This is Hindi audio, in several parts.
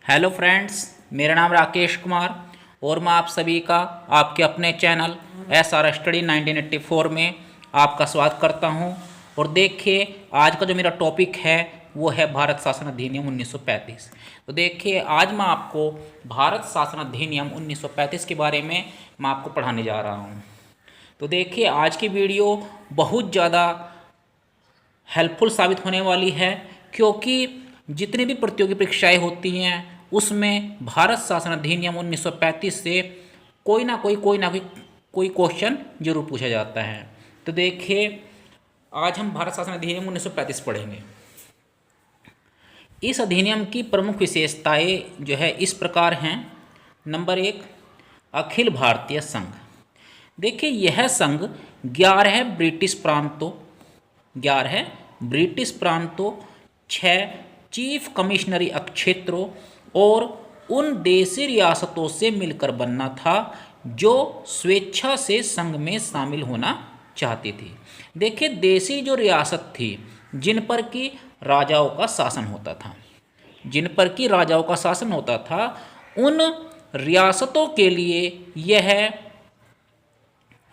हेलो फ्रेंड्स, मेरा नाम राकेश कुमार और मैं आप सभी का आपके अपने चैनल SR स्टडी 1984 में आपका स्वागत करता हूं। और देखिए, आज का जो मेरा टॉपिक है वो है भारत शासन अधिनियम 1935। तो देखिए, आज मैं आपको भारत शासन अधिनियम 1935 के बारे में मैं आपको पढ़ाने जा रहा हूं। तो देखिए, आज की वीडियो बहुत ज़्यादा हेल्पफुल साबित होने वाली है, क्योंकि जितनी भी प्रतियोगी परीक्षाएं होती हैं उसमें भारत शासन अधिनियम 1935 से कोई क्वेश्चन जरूर पूछा जाता है। तो देखिए, आज हम भारत शासन अधिनियम 1935 पढ़ेंगे। इस अधिनियम की प्रमुख विशेषताएं जो है इस प्रकार हैं। नंबर 1, अखिल भारतीय संघ। देखिए, यह संघ 11 ब्रिटिश प्रांतों, 6 चीफ कमिश्नरी क्षेत्रों और उन देशी रियासतों से मिलकर बनना था जो स्वेच्छा से संघ में शामिल होना चाहती थी। देखिए, देशी जो रियासत थी जिन पर कि राजाओं का शासन होता था, उन रियासतों के लिए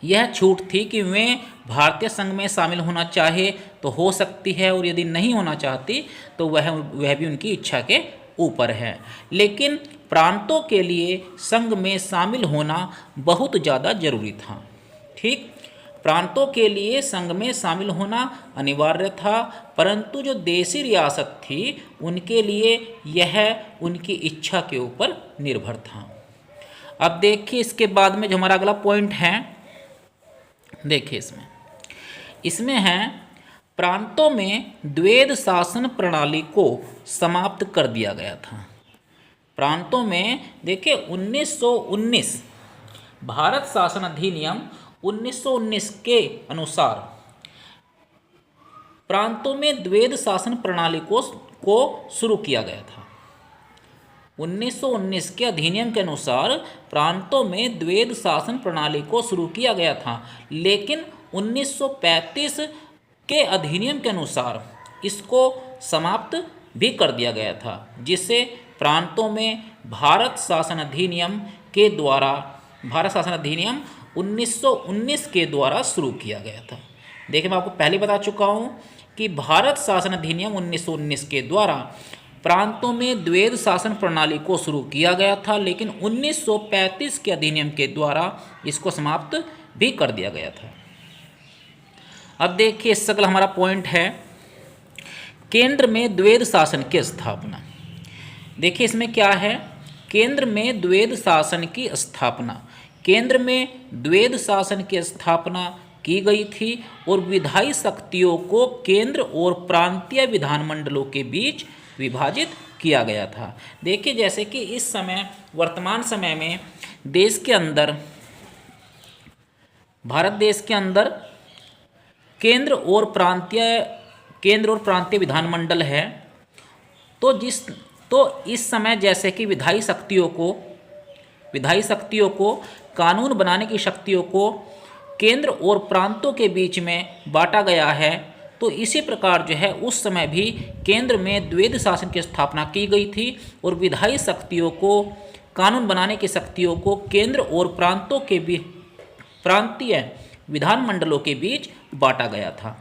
यह छूट थी कि वे भारतीय संघ में शामिल होना चाहे तो हो सकती है, और यदि नहीं होना चाहती तो वह भी उनकी इच्छा के ऊपर है। लेकिन प्रांतों के लिए संघ में शामिल होना बहुत ज़्यादा जरूरी था। ठीक, प्रांतों के लिए संघ में शामिल होना अनिवार्य था, परंतु जो देशी रियासत थी उनके लिए यह उनकी इच्छा के ऊपर निर्भर था। अब देखिए, इसके बाद में जो हमारा अगला पॉइंट है, देखिए इसमें है प्रांतों में द्वैध शासन प्रणाली को समाप्त कर दिया गया था। प्रांतों में देखिए 1919 भारत शासन अधिनियम 1919 के अनुसार प्रांतों में द्वैध शासन प्रणाली को शुरू किया गया था। 1919 के अधिनियम के अनुसार प्रांतों में द्वैध शासन प्रणाली को शुरू किया गया था, लेकिन 1935 के अधिनियम के अनुसार इसको समाप्त भी कर दिया गया था, जिसे प्रांतों में भारत शासन अधिनियम 1919 के द्वारा शुरू किया गया था। देखिए, मैं आपको पहले बता चुका हूँ कि भारत शासन अधिनियम 1919 के द्वारा प्रांतों में द्वैध शासन प्रणाली को शुरू किया गया था, लेकिन 1935 के अधिनियम के द्वारा इसको समाप्त भी कर दिया गया था। अब देखिए, इससे अगला हमारा पॉइंट है केंद्र में द्वैध शासन की स्थापना। देखिए, इसमें क्या है, केंद्र में द्वैध शासन की स्थापना। केंद्र में द्वैध शासन की स्थापना की गई थी और विधायी शक्तियों को केंद्र और प्रांतीय विधानमंडलों के बीच विभाजित किया गया था। देखिए, जैसे कि इस समय वर्तमान समय में भारत देश के अंदर केंद्र और प्रांतीय विधानमंडल है। तो इस समय जैसे कि विधायी शक्तियों को कानून बनाने की शक्तियों को केंद्र और प्रांतों के बीच में बांटा गया है, तो इसी प्रकार जो है उस समय भी केंद्र में द्वैध शासन की स्थापना की गई थी और विधायी शक्तियों को, कानून बनाने की शक्तियों को केंद्र और प्रांतीय विधानमंडलों के बीच बांटा गया था।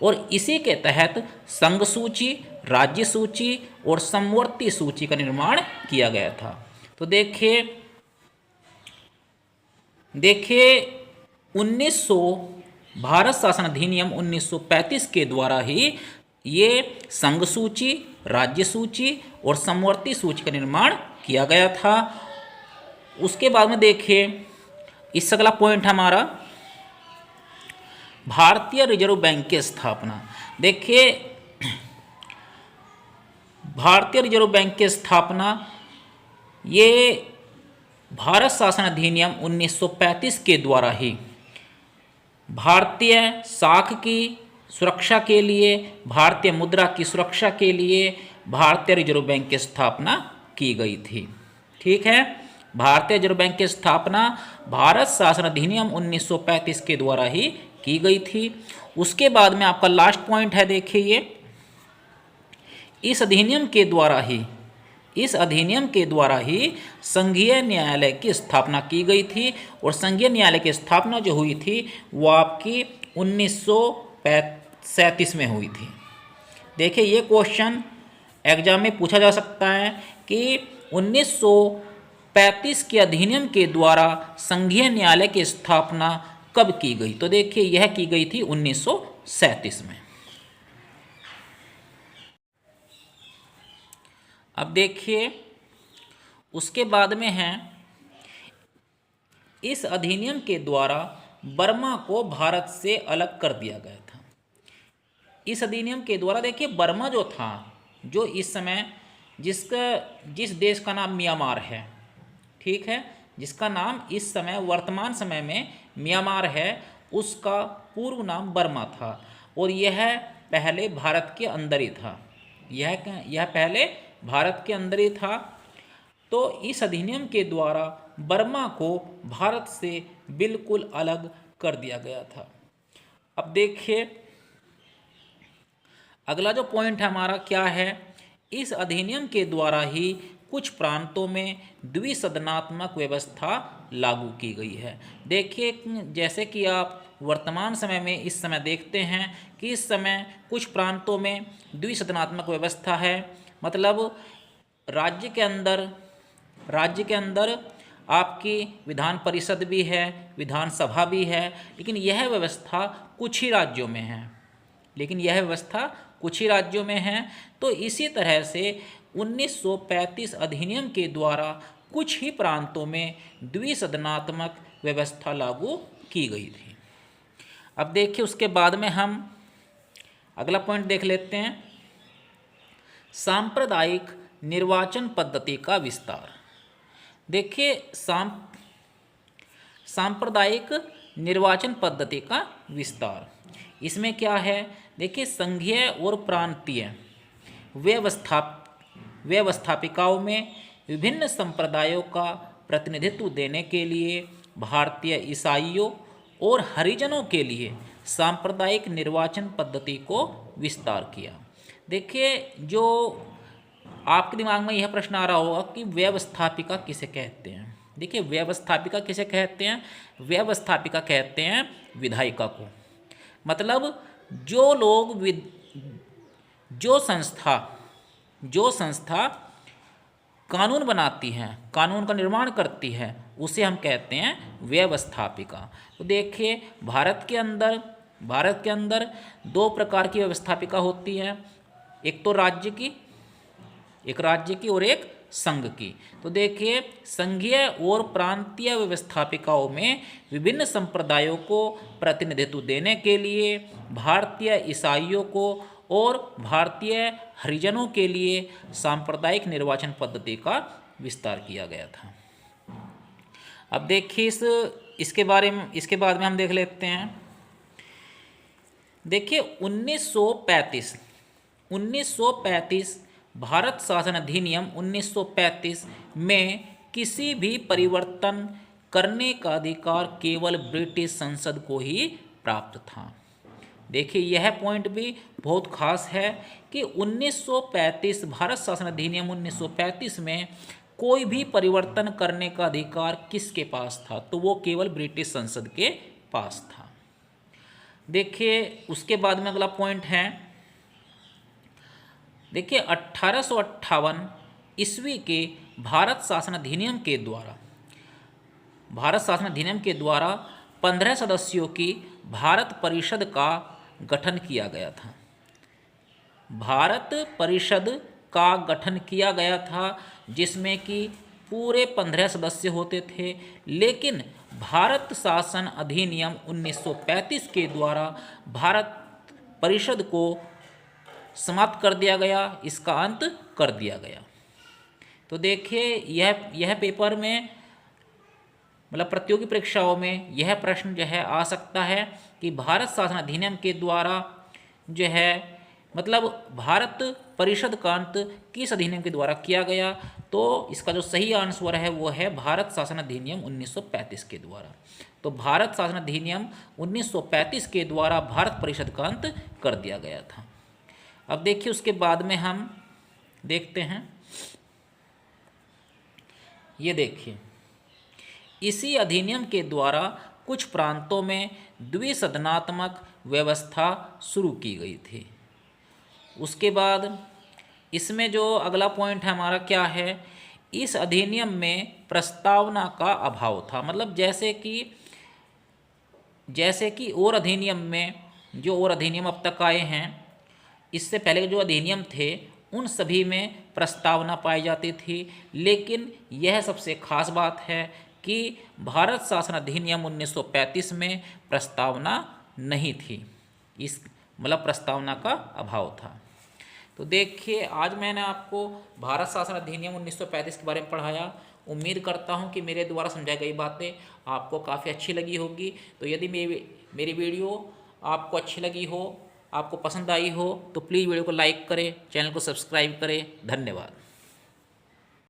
और इसी के तहत संघ सूची, राज्य सूची और समवर्ती सूची का निर्माण किया गया था। तो देखिए 1900 भारत शासन अधिनियम 1935 के द्वारा ही ये संघ सूची, राज्य सूची और समवर्ती सूची का निर्माण किया गया था। उसके बाद में देखिए, इस अगला पॉइंट हमारा भारतीय रिजर्व बैंक की स्थापना। देखिए, भारतीय रिजर्व बैंक की स्थापना ये भारत शासन अधिनियम 1935 के द्वारा ही भारतीय साख की सुरक्षा के लिए, भारतीय मुद्रा की सुरक्षा के लिए भारतीय रिजर्व बैंक की स्थापना की गई थी। ठीक है, भारतीय रिजर्व बैंक की स्थापना भारत शासन अधिनियम 1935 के द्वारा ही की गई थी। उसके बाद में आपका लास्ट पॉइंट है, देखिए इस अधिनियम के द्वारा ही इस अधिनियम के द्वारा ही संघीय न्यायालय की स्थापना की गई थी और संघीय न्यायालय की स्थापना जो हुई थी वो आपकी 1937 में हुई थी। देखिए ये क्वेश्चन एग्जाम में पूछा जा सकता है कि 1935 के अधिनियम के द्वारा संघीय न्यायालय की स्थापना कब की गई। तो देखिए यह की गई थी 1937 में। अब देखिए उसके बाद में है, इस अधिनियम के द्वारा बर्मा को भारत से अलग कर दिया गया था। इस अधिनियम के द्वारा देखिए बर्मा जो था, जो इस समय जिस देश का नाम म्यांमार है, ठीक है, जिसका नाम इस समय वर्तमान समय में म्यांमार है, उसका पूर्व नाम बर्मा था और यह पहले भारत के अंदर ही था। यह पहले भारत के अंदर ही था। तो इस अधिनियम के द्वारा बर्मा को भारत से बिल्कुल अलग कर दिया गया था। अब देखिए अगला जो पॉइंट है हमारा क्या है, इस अधिनियम के द्वारा ही कुछ प्रांतों में द्विसदनात्मक व्यवस्था लागू की गई है। देखिए जैसे कि आप वर्तमान समय में इस समय देखते हैं कि इस समय कुछ प्रांतों में द्विसदनात्मक व्यवस्था है, मतलब राज्य के अंदर आपकी विधान परिषद भी है, विधानसभा भी है, लेकिन यह व्यवस्था कुछ ही राज्यों में है। तो इसी तरह से 1935 अधिनियम के द्वारा कुछ ही प्रांतों में द्विसदनात्मक व्यवस्था लागू की गई थी। अब देखिए उसके बाद में हम अगला पॉइंट देख लेते हैं, सांप्रदायिक निर्वाचन पद्धति का विस्तार। देखिए सांप्रदायिक निर्वाचन पद्धति का विस्तार, इसमें क्या है, देखिए संघीय और प्रांतीय व्यवस्थापिकाओं में विभिन्न संप्रदायों का प्रतिनिधित्व देने के लिए भारतीय ईसाइयों और हरिजनों के लिए सांप्रदायिक निर्वाचन पद्धति को विस्तार किया। देखिए जो आपके दिमाग में यह प्रश्न आ रहा होगा कि व्यवस्थापिका किसे कहते हैं। देखिए व्यवस्थापिका किसे कहते हैं, व्यवस्थापिका कहते हैं विधायिका को। मतलब जो संस्था कानून बनाती है, कानून का निर्माण करती है, उसे हम कहते हैं व्यवस्थापिका। तो देखिए भारत के अंदर दो प्रकार की व्यवस्थापिका होती है, एक तो राज्य की और एक संघ की। तो देखिए संघीय और प्रांतीय व्यवस्थापिकाओं में विभिन्न संप्रदायों को प्रतिनिधित्व देने के लिए भारतीय ईसाइयों को और भारतीय हरिजनों के लिए सांप्रदायिक निर्वाचन पद्धति का विस्तार किया गया था। अब देखिए इसके बाद में हम देख लेते हैं। देखिए 1935 भारत शासन अधिनियम 1935 में किसी भी परिवर्तन करने का अधिकार केवल ब्रिटिश संसद को ही प्राप्त था। देखिए यह पॉइंट भी बहुत खास है कि 1935 भारत शासन अधिनियम 1935 में कोई भी परिवर्तन करने का अधिकार किसके पास था, तो वो केवल ब्रिटिश संसद के पास था। देखिए उसके बाद में अगला पॉइंट है, देखिए 1858 ईस्वी के भारत शासन अधिनियम के द्वारा 15 सदस्यों की भारत परिषद का गठन किया गया था। भारत परिषद का गठन किया गया था जिसमें कि पूरे 15 सदस्य होते थे, लेकिन भारत शासन अधिनियम 1935 के द्वारा भारत परिषद को समाप्त कर दिया गया, इसका अंत कर दिया गया। तो देखिए यह पेपर में मतलब प्रतियोगी परीक्षाओं में यह प्रश्न जो है आ सकता है कि भारत शासन अधिनियम के द्वारा जो है मतलब भारत परिषद का अंत किस अधिनियम के द्वारा किया गया, तो इसका जो सही आंसर है वो है भारत शासन अधिनियम 1935 के द्वारा। तो भारत शासन अधिनियम 1935 के द्वारा भारत परिषद का अंत कर दिया गया था। अब देखिए उसके बाद में हम देखते हैं ये देखिए, इसी अधिनियम के द्वारा कुछ प्रांतों में द्विसदनात्मक व्यवस्था शुरू की गई थी। उसके बाद इसमें जो अगला पॉइंट है हमारा क्या है, इस अधिनियम में प्रस्तावना का अभाव था। मतलब जैसे कि और अधिनियम में, जो और अधिनियम अब तक आए हैं, इससे पहले के जो अधिनियम थे उन सभी में प्रस्तावना पाई जाती थी, लेकिन यह सबसे खास बात है कि भारत शासन अधिनियम 1935 में प्रस्तावना नहीं थी। इस मतलब प्रस्तावना का अभाव था। तो देखिए, आज मैंने आपको भारत शासन अधिनियम 1935 के बारे में पढ़ाया। उम्मीद करता हूं कि मेरे द्वारा समझाई गई बातें आपको काफ़ी अच्छी लगी होगी। तो यदि मेरी वीडियो आपको अच्छी लगी हो, आपको पसंद आई हो, तो प्लीज़ वीडियो को लाइक करें, चैनल को सब्सक्राइब करें। धन्यवाद।